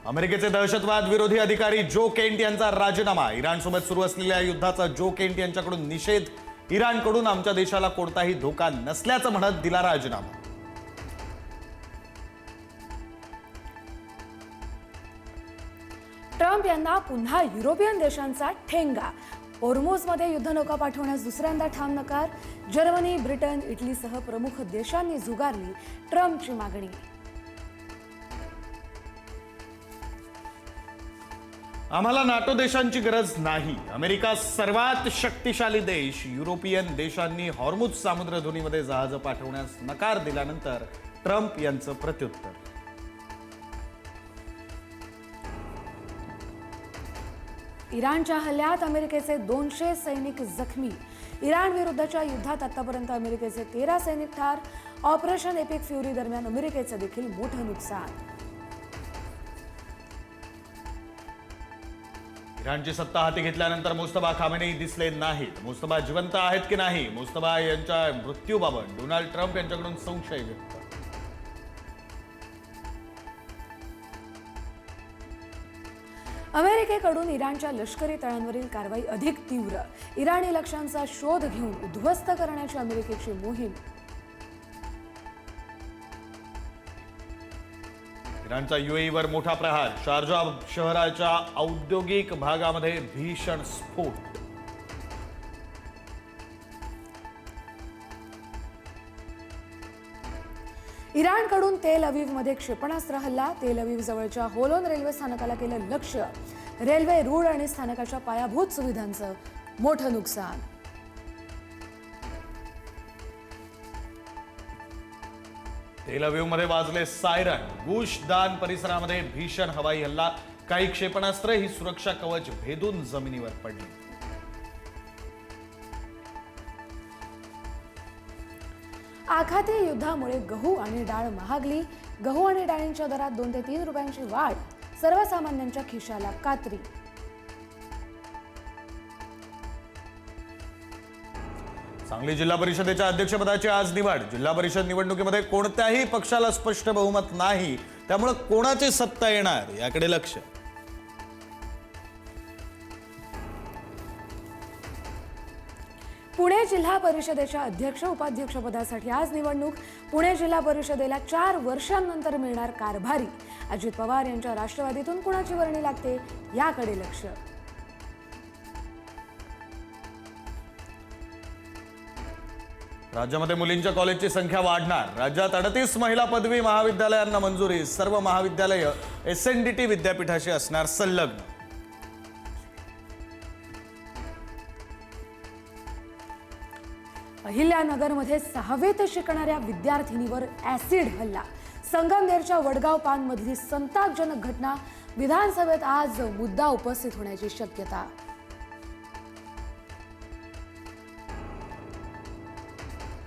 अमेरिकेचे दहशतवाद विरोधी अधिकारी जो केंट यांचा राजीनामा। इराणसोबत सुरू असलेल्या युद्धाचा जो केंट यांच्याकडून निषेध। इराणकडून आमच्या देशाला कोणताही धोका नसल्याचं म्हणत दिला राजीनामा। ट्रम्प यांना पुन्हा युरोपियन देशांचा ठेंगा। होर्मुझमध्ये युद्धनौका पाठवण्यास दुसऱ्यांदा ठाम नकार। जर्मनी, ब्रिटन, इटलीसह प्रमुख देशांनी झुगारली ट्रम्पची मागणी। आम्हाला नाटो देशांची गरज नाही। अमेरिका सर्वात शक्तिशाली देश। युरोपियन देशांनी हॉर्मुझ सामुद्रधुनीमध्ये जहाजं पाठवण्यास नकार दिल्यानंतर ट्रम्प यांचं प्रत्युत्तर। इराणच्या हल्ल्यात अमेरिकेचे 200 सैनिक जखमी। इराण विरुद्धच्या युद्धात आतापर्यंत अमेरिकेचे 13 सैनिक ठार। ऑपरेशन एपिक फ्युरी दरम्यान अमेरिकेचे देखील मोठं नुकसान। इराणची सत्ता हाती घेतल्यानंतर मुस्तफा खामेनी दिसले नाहीत। मुस्तफा जिवंत आहेत की नाही, मुस्तफा यांच्या मृत्यूबाबत डोनाल्ड ट्रम्प यांच्याकडून संशय व्यक्त। अमेरिकेकडून इराणच्या लष्करी तळांवरील कारवाई अधिक तीव्र। इराणी लक्ष्यांचा शोध घेऊन उद्ध्वस्त करण्याची अमेरिकेची मोहीम। इराणचा यूएईवर मोठा प्रहार। शारजा शहराच्या औद्योगिक भागामध्ये भीषण स्फोट। इराणकडून तेल अवीवमध्ये क्षेपणास्त्र हल्ला। तेल अवीव जवळच्या होलोन रेल्वे स्थानकाला केलं लक्ष्य। रेल्वे रूळ आणि स्थानकाच्या पायाभूत सुविधांचं मोठं नुकसान। तेल अवीवमध्ये वाजले सायरन। गुश दान परिसरामध्ये भीषण हवाई हल्ला। काही क्षेपणास्त्र ही सुरक्षा कवच भेदून जमिनीवर पडली। आखाती युद्धामुळे गहू आणि डाळ महागली। गहू आणि डाळींच्या दरात 2 ते 3 रुपयांची वाढ। सर्वसामान्यांच्या खिशाला कात्री। सांगली जिल्हा परिषदेच्या अध्यक्षपदाची आज निवड। जिल्हा परिषद निवडणुकीमध्ये कोणत्याही पक्षाला स्पष्ट बहुमत नाही, त्यामुळे कोणाची सत्ता येणार याकडे लक्ष। पुणे जिल्हा परिषदेच्या अध्यक्ष उपाध्यक्षपदासाठी आज निवडणूक। पुणे जिल्हा परिषदेला 4 वर्षांनंतर मिळणार कारभारी। अजित पवार यांच्या राष्ट्रवादीतून कुणाची वर्णी लागते याकडे लक्ष। राज्यामध्ये मुलींच्या कॉलेजची संख्या वाढणार। राज्यात 38 महिला पदवी महाविद्यालयांना मंजुरी। सर्व महाविद्यालय एसएनडीटी विद्यापीठाशी असणार संलग्न। अहिल्यानगरमध्ये 6वीत शिकणाऱ्या विद्यार्थिनीवर ऍसिड हल्ला। संगमनेरच्या वडगाव पानमधली संतापजनक घटना। विधानसभेत आज मुद्दा उपस्थित होण्याची शक्यता।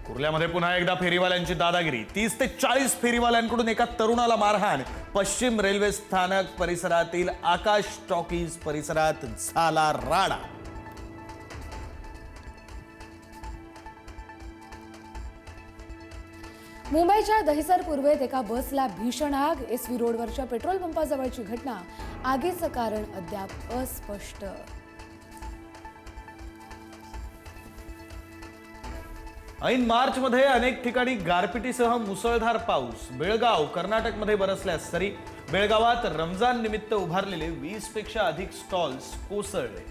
कुर्ल्यामध्ये पुन्हा एकदा फेरीवाल्यांची दादागिरी। 30 ते 40 फेरीवाल्यांकडून एका तरुणाला मारहाण। पश्चिम रेल्वे स्थानक परिसरातील आकाश टॉकीज परिसरात झाला राडा। मुंबईच्या दहिसर पूर्वेत एका बसला भीषण आग। एसवी रोडवरच्या पेट्रोल पंपाजवळची घटना। आगीचं कारण अद्याप अस्पष्ट। ऐन मार्चमध्ये अनेक ठिकाणी गारपिटीसह मुसळधार पाऊस। बेळगाव कर्नाटकमध्ये बरसल्या सरी। बेळगावात रमजान निमित्त उभारलेले 20 पेक्षा अधिक स्टॉल्स कोसळले।